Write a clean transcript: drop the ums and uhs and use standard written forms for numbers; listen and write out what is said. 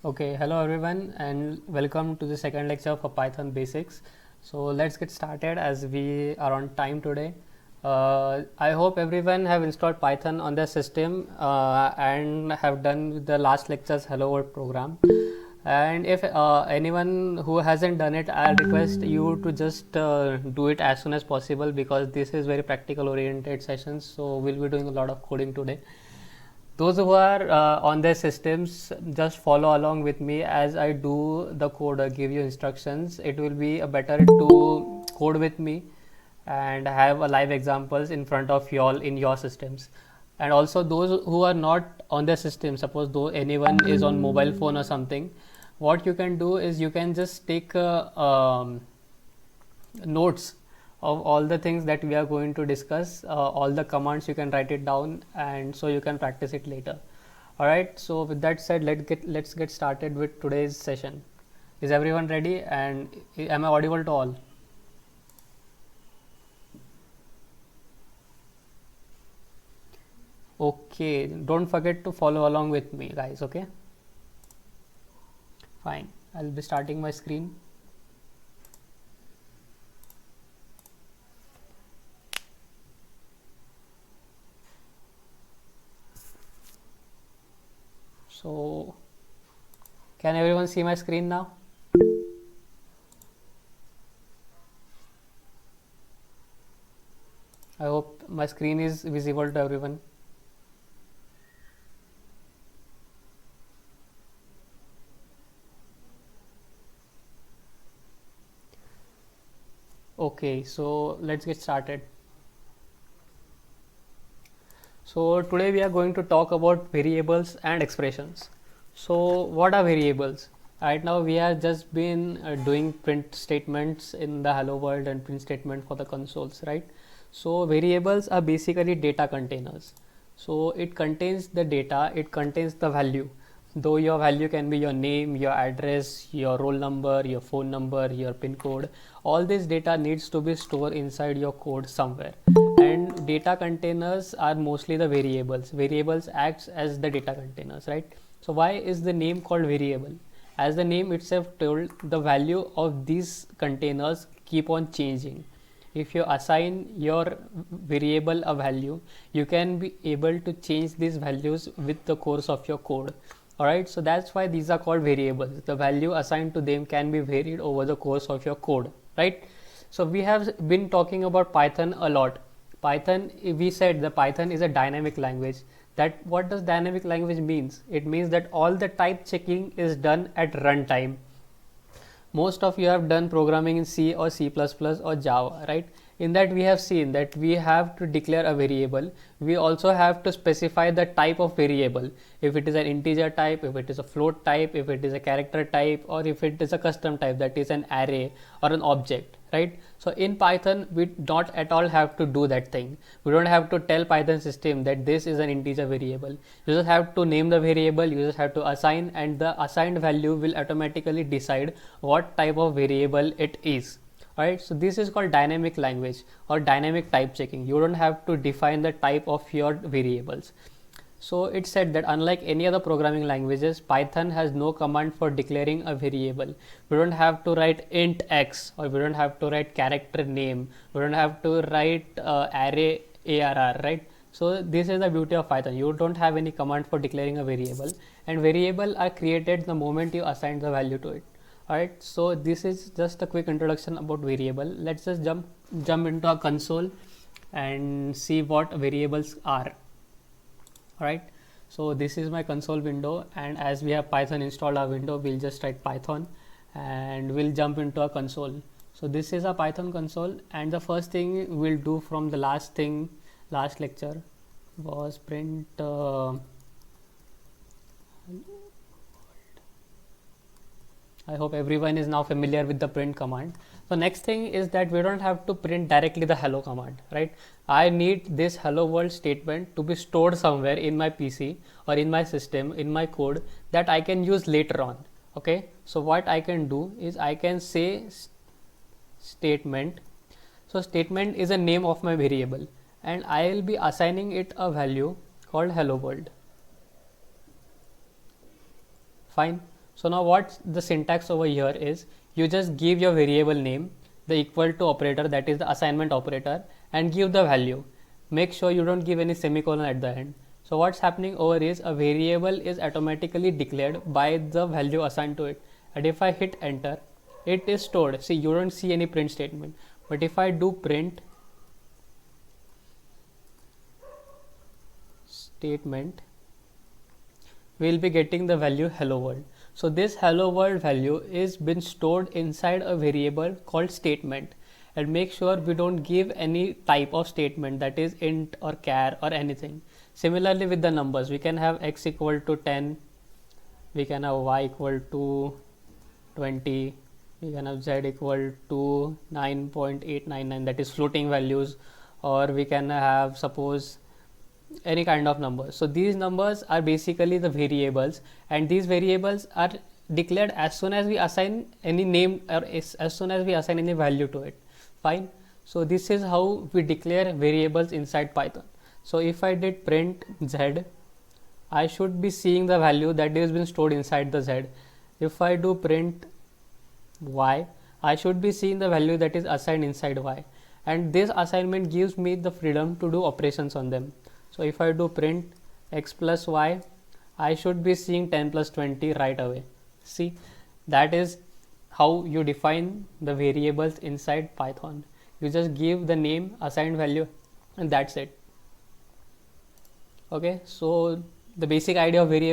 Okay, hello everyone and welcome to the second lecture for Python Basics. So let's get started as we are on time today. I hope everyone have installed Python on their system and have done the last lecture's Hello World program. And if anyone who hasn't done it, I'll request you to just do it as soon as possible because this is very practical oriented sessions. So we'll be doing a lot of coding today. Those who are on their systems, just follow along with me as I do the code or give you instructions. It will be a better to code with me and have a live examples in front of you all in your systems. And also those who are not on their system, suppose though anyone is on mobile phone or something, what you can do is you can just take notes of all the things that we are going to discuss, all the commands you can write it down, and so you can practice it later. All right, so with that said, let's get started with today's session. Is everyone ready, and am I audible to all? Okay, don't forget to follow along with me, guys. Okay, fine. I'll be starting my screen. So can everyone see my screen now? I hope my screen is visible to everyone. Okay, so let's get started. So today we are going to talk about variables and expressions. So what are variables? Right now we have just been doing print statements in the hello world and print statement for the consoles, right? So variables are basically data containers. So it contains the data, it contains the value. Though your value can be your name, your address, your roll number, your phone number, your pin code, all this data needs to be stored inside your code somewhere. And data containers are mostly the variables. Variables acts as the data containers, right? So why is the name called variable? As the name itself told, the value of these containers keep on changing. If you assign your variable a value, you can be able to change these values with the course of your code. Alright, so that's why these are called variables. The value assigned to them can be varied over the course of your code, right? So we have been talking about Python a lot. Python, we said the Python is a dynamic language. That what does dynamic language means? It means that all the type checking is done at runtime. Most of you have done programming in C or C++ or Java, right? In that we have seen that we have to declare a variable. We also have to specify the type of variable. If it is an integer type, if it is a float type, if it is a character type, or if it is a custom type, that is an array or an object, right? So in Python, we don't at all have to do that thing. We don't have to tell Python system that this is an integer variable. You just have to name the variable, you just have to assign, and the assigned value will automatically decide what type of variable it is. Alright, so this is called dynamic language or dynamic type checking. You don't have to define the type of your variables. So it said that unlike any other programming languages, Python has no command for declaring a variable. We don't have to write int x, or we don't have to write character name. We don't have to write array arr, right? So this is the beauty of Python. You don't have any command for declaring a variable, and variable are created the moment you assign the value to it. Alright, so this is just a quick introduction about variable. Let's just jump into a console and see what variables are. Alright, so this is my console window, and as we have Python installed our window, we'll just write Python and we'll jump into a console. So this is a Python console, and the first thing we'll do from the last lecture was print I hope everyone is now familiar with the print command. So next thing is that we don't have to print directly the hello command, right? I need this hello world statement to be stored somewhere in my PC or in my system, in my code, that I can use later on. Okay, so what I can do is I can say statement. So statement is a name of my variable, and I will be assigning it a value called hello world. Fine. So now what the syntax over here is, you just give your variable name, the equal to operator, that is the assignment operator, and give the value. Make sure you don't give any semicolon at the end. So what's happening over is, a variable is automatically declared by the value assigned to it, and if I hit enter, it is stored. See, you don't see any print statement, but if I do print statement, we will be getting the value hello world. So this hello world value is been stored inside a variable called statement, and make sure we don't give any type of statement, that is int or char or anything. Similarly with the numbers, we can have x equal to 10, we can have y equal to 20, we can have z equal to 9.899, that is floating values, or we can have suppose any kind of numbers. So these numbers are basically the variables, and these variables are declared as soon as we assign any name, or as soon as we assign any value to it. Fine. So this is how we declare variables inside Python. So if I did print z, I should be seeing the value that is been stored inside the z. If I do print y, I should be seeing the value that is assigned inside y, and this assignment gives me the freedom to do operations on them. So if I do print x plus y, I should be seeing 10 plus 20 right away. See, that is how you define the variables inside Python. You just give the name, assigned value, and that's it. Okay, so the basic idea of variable